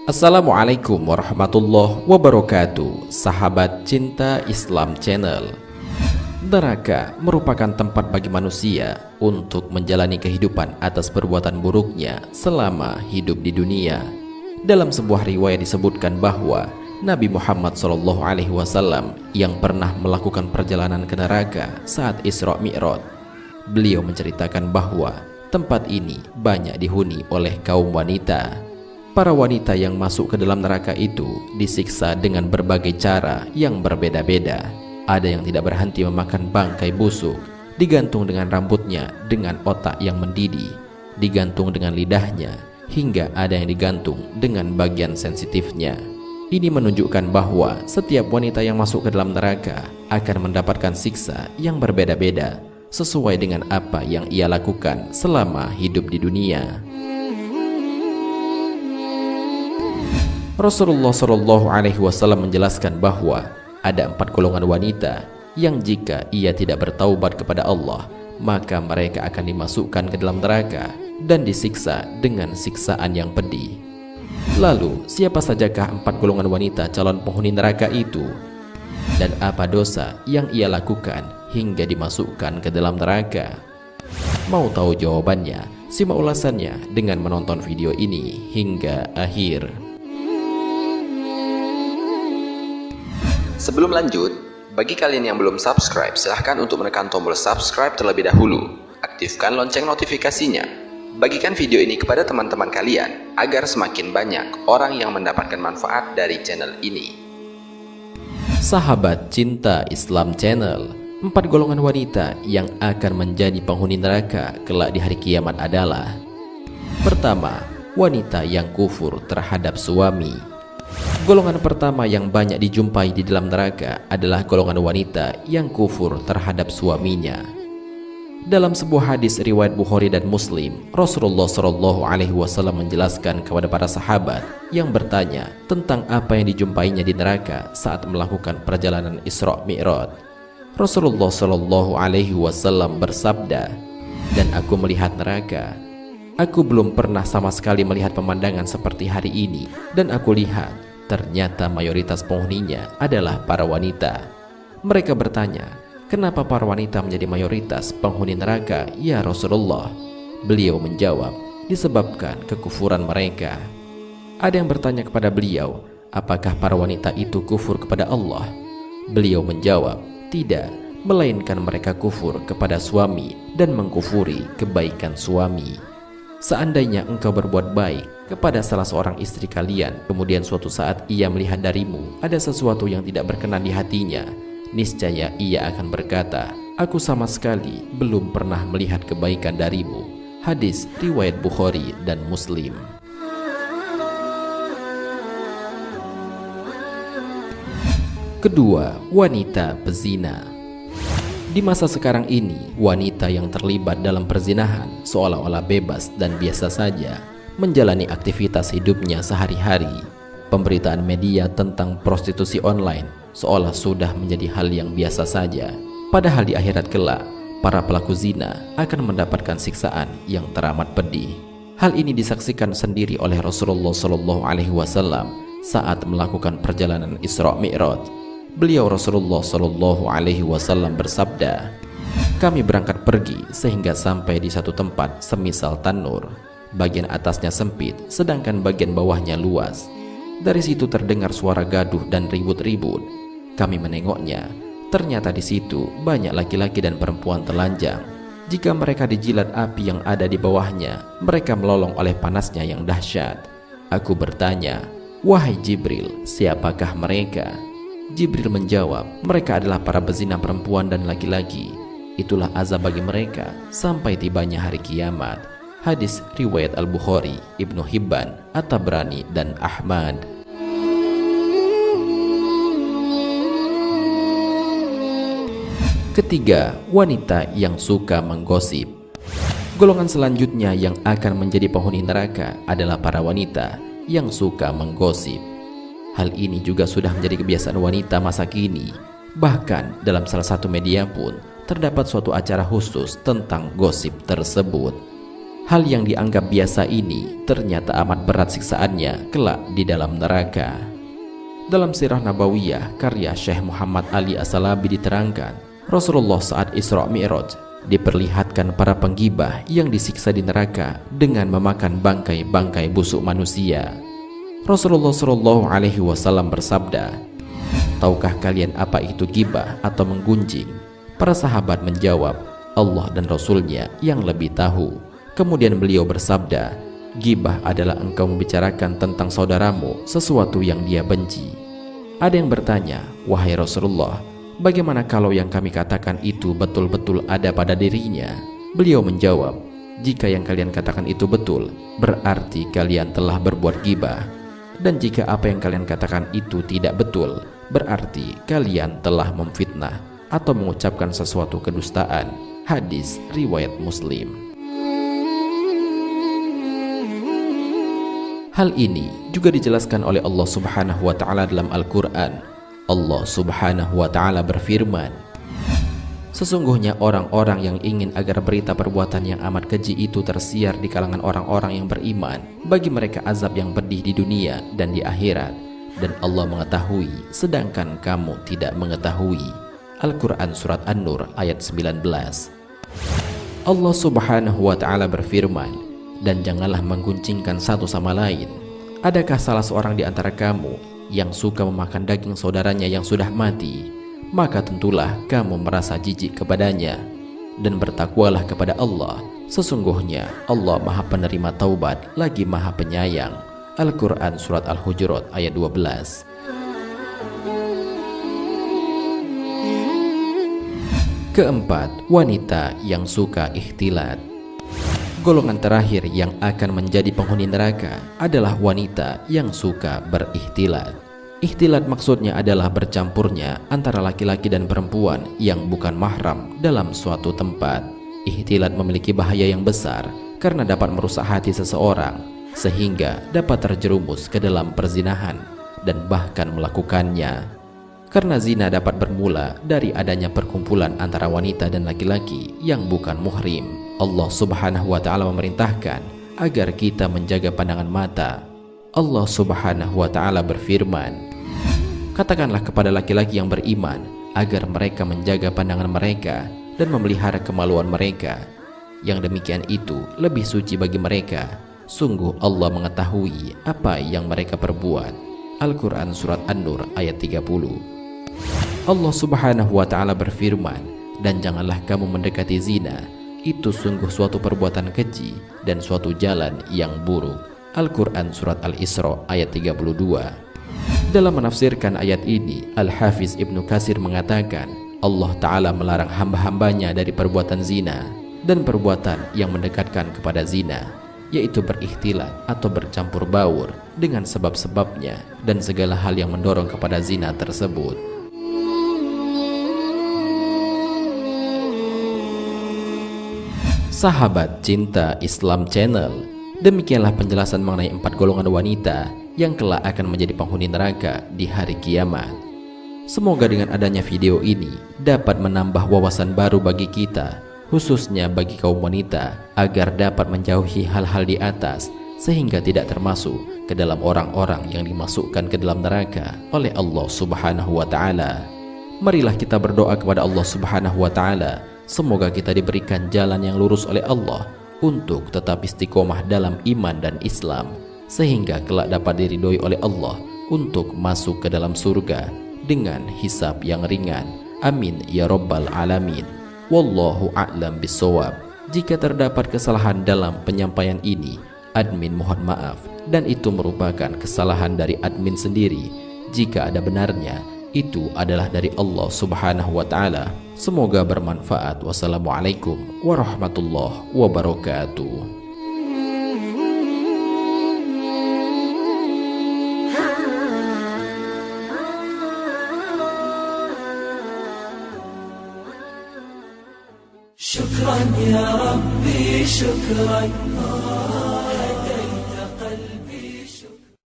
Assalamualaikum warahmatullahi wabarakatuh, sahabat cinta Islam Channel. Neraka merupakan tempat bagi manusia untuk menjalani kehidupan atas perbuatan buruknya selama hidup di dunia. Dalam sebuah riwayat disebutkan bahwa Nabi Muhammad SAW yang pernah melakukan perjalanan ke neraka saat Isra Mi'raj, beliau menceritakan bahwa tempat ini banyak dihuni oleh kaum wanita. Para wanita yang masuk ke dalam neraka itu disiksa dengan berbagai cara yang berbeda-beda. Ada yang tidak berhenti memakan bangkai busuk, digantung dengan rambutnya dengan otak yang mendidih, digantung dengan lidahnya, hingga ada yang digantung dengan bagian sensitifnya. Ini menunjukkan bahwa setiap wanita yang masuk ke dalam neraka akan mendapatkan siksa yang berbeda-beda sesuai dengan apa yang ia lakukan selama hidup di dunia. Rasulullah SAW menjelaskan bahwa ada 4 golongan wanita yang jika ia tidak bertaubat kepada Allah, maka mereka akan dimasukkan ke dalam neraka dan disiksa dengan siksaan yang pedih. Lalu, siapa sajakah 4 golongan wanita calon penghuni neraka itu? Dan apa dosa yang ia lakukan hingga dimasukkan ke dalam neraka? Mau tahu jawabannya? Simak ulasannya dengan menonton video ini hingga akhir. Sebelum lanjut, bagi kalian yang belum subscribe, silahkan untuk menekan tombol subscribe terlebih dahulu. Aktifkan lonceng notifikasinya. Bagikan video ini kepada teman-teman kalian agar semakin banyak orang yang mendapatkan manfaat dari channel ini. Sahabat cinta Islam Channel, 4 golongan wanita yang akan menjadi penghuni neraka kelak di hari kiamat adalah: pertama, wanita yang kufur terhadap suami. Golongan pertama yang banyak dijumpai di dalam neraka adalah golongan wanita yang kufur terhadap suaminya. Dalam sebuah hadis riwayat Bukhari dan Muslim, Rasulullah SAW menjelaskan kepada para sahabat yang bertanya tentang apa yang dijumpainya di neraka saat melakukan perjalanan Isra Mi'raj. Rasulullah SAW bersabda, "Dan aku melihat neraka. Aku belum pernah sama sekali melihat pemandangan seperti hari ini, dan aku lihat ternyata mayoritas penghuninya adalah para wanita." Mereka bertanya, "Kenapa para wanita menjadi mayoritas penghuni neraka, ya Rasulullah?" Beliau menjawab, "Disebabkan kekufuran mereka." Ada yang bertanya kepada beliau, "Apakah para wanita itu kufur kepada Allah?" Beliau menjawab, "Tidak, melainkan mereka kufur kepada suami dan mengkufuri kebaikan suami." Seandainya engkau berbuat baik kepada salah seorang istri kalian, kemudian suatu saat ia melihat darimu ada sesuatu yang tidak berkenan di hatinya, niscaya ia akan berkata, "Aku sama sekali belum pernah melihat kebaikan darimu." Hadis riwayat Bukhari dan Muslim. Kedua, wanita pezina. Di masa sekarang ini, wanita yang terlibat dalam perzinahan seolah-olah bebas dan biasa saja menjalani aktivitas hidupnya sehari-hari. Pemberitaan media tentang prostitusi online seolah sudah menjadi hal yang biasa saja. Padahal di akhirat kelak, para pelaku zina akan mendapatkan siksaan yang teramat pedih. Hal ini disaksikan sendiri oleh Rasulullah SAW saat melakukan perjalanan Isra Mi'raj. Beliau Rasulullah SAW bersabda, "Kami berangkat pergi sehingga sampai di satu tempat semisal tanur. Bagian atasnya sempit, sedangkan bagian bawahnya luas. Dari situ terdengar suara gaduh dan ribut-ribut. Kami menengoknya, ternyata di situ banyak laki-laki dan perempuan telanjang. Jika mereka dijilat api yang ada di bawahnya, mereka melolong oleh panasnya yang dahsyat. Aku bertanya, 'Wahai Jibril, siapakah mereka?' Jibril menjawab, 'Mereka adalah para pezina perempuan dan laki-laki. Itulah azab bagi mereka sampai tibanya hari kiamat.' Hadis riwayat Al-Bukhari, Ibnu Hibban, At-Tabrani, dan Ahmad. Ketiga, wanita yang suka menggosip. Golongan selanjutnya yang akan menjadi penghuni neraka adalah para wanita yang suka menggosip. Hal ini juga sudah menjadi kebiasaan wanita masa kini. Bahkan dalam salah satu media pun terdapat suatu acara khusus tentang gosip tersebut. Hal yang dianggap biasa ini ternyata amat berat siksaannya kelak di dalam neraka. Dalam Sirah Nabawiyah karya Syekh Muhammad Ali As-Salabi diterangkan, Rasulullah saat Isra Mi'raj diperlihatkan para penggibah yang disiksa di neraka dengan memakan bangkai-bangkai busuk manusia. Rasulullah Shallallahu Alaihi Wasallam bersabda, "Tahukah kalian apa itu gibah atau menggunjing?" Para sahabat menjawab, "Allah dan Rasulnya yang lebih tahu." Kemudian beliau bersabda, "Gibah adalah engkau membicarakan tentang saudaramu sesuatu yang dia benci." Ada yang bertanya, "Wahai Rasulullah, bagaimana kalau yang kami katakan itu betul-betul ada pada dirinya?" Beliau menjawab, "Jika yang kalian katakan itu betul, berarti kalian telah berbuat gibah. Dan jika apa yang kalian katakan itu tidak betul, berarti kalian telah memfitnah atau mengucapkan sesuatu kedustaan." Hadis riwayat Muslim. Hal ini juga dijelaskan oleh Allah Subhanahu wa Ta'ala dalam Al-Quran. Allah Subhanahu wa Ta'ala berfirman, "Sesungguhnya orang-orang yang ingin agar berita perbuatan yang amat keji itu tersiar di kalangan orang-orang yang beriman, bagi mereka azab yang pedih di dunia dan di akhirat, dan Allah mengetahui sedangkan kamu tidak mengetahui." Al-Quran Surat An-Nur ayat 19. Allah Subhanahu wa Ta'ala berfirman, "Dan janganlah mengguncingkan satu sama lain. Adakah salah seorang di antara kamu yang suka memakan daging saudaranya yang sudah mati? Maka tentulah kamu merasa jijik kepadanya. Dan bertakwalah kepada Allah. Sesungguhnya Allah Maha Penerima Taubat lagi Maha Penyayang." Al-Quran Surat Al-Hujurat ayat 12. Keempat, wanita yang suka ikhtilat. Golongan terakhir yang akan menjadi penghuni neraka adalah wanita yang suka berikhtilat. Ikhtilat maksudnya adalah bercampurnya antara laki-laki dan perempuan yang bukan mahram dalam suatu tempat. Ikhtilat memiliki bahaya yang besar karena dapat merusak hati seseorang sehingga dapat terjerumus ke dalam perzinahan dan bahkan melakukannya. Karena zina dapat bermula dari adanya perkumpulan antara wanita dan laki-laki yang bukan muhrim. Allah Subhanahu wa Ta'ala memerintahkan agar kita menjaga pandangan mata. Allah Subhanahu wa Ta'ala berfirman, "Katakanlah kepada laki-laki yang beriman agar mereka menjaga pandangan mereka dan memelihara kemaluan mereka. Yang demikian itu lebih suci bagi mereka. Sungguh Allah mengetahui apa yang mereka perbuat." Al-Quran Surat An-Nur ayat 30. Allah Subhanahu wa Ta'ala berfirman, "Dan janganlah kamu mendekati zina. Itu sungguh suatu perbuatan keji dan suatu jalan yang buruk." Al-Quran Surat Al-Isra ayat 32. Dalam menafsirkan ayat ini, Al-Hafiz Ibnu Katsir mengatakan, Allah Ta'ala melarang hamba-hambanya dari perbuatan zina dan perbuatan yang mendekatkan kepada zina, yaitu berikhtilat atau bercampur baur dengan sebab-sebabnya dan segala hal yang mendorong kepada zina tersebut. Sahabat Cinta Islam Channel, demikianlah penjelasan mengenai 4 golongan wanita yang kelak akan menjadi penghuni neraka di hari kiamat. Semoga dengan adanya video ini dapat menambah wawasan baru bagi kita, khususnya bagi kaum wanita, agar dapat menjauhi hal-hal di atas sehingga tidak termasuk ke dalam orang-orang yang dimasukkan ke dalam neraka oleh Allah Subhanahu wa Ta'ala. Marilah kita berdoa kepada Allah Subhanahu wa Ta'ala, semoga kita diberikan jalan yang lurus oleh Allah untuk tetap istiqomah dalam iman dan Islam, sehingga kelak dapat diridhoi oleh Allah untuk masuk ke dalam surga dengan hisab yang ringan. Amin ya rabbal alamin. Wallahu a'lam bissawab. Jika terdapat kesalahan dalam penyampaian ini, admin mohon maaf, dan itu merupakan kesalahan dari admin sendiri. Jika ada benarnya, itu adalah dari Allah Subhanahu wa Ta'ala. Semoga bermanfaat. Wassalamualaikum warahmatullahi wabarakatuh. شكرا يا ربي شكرا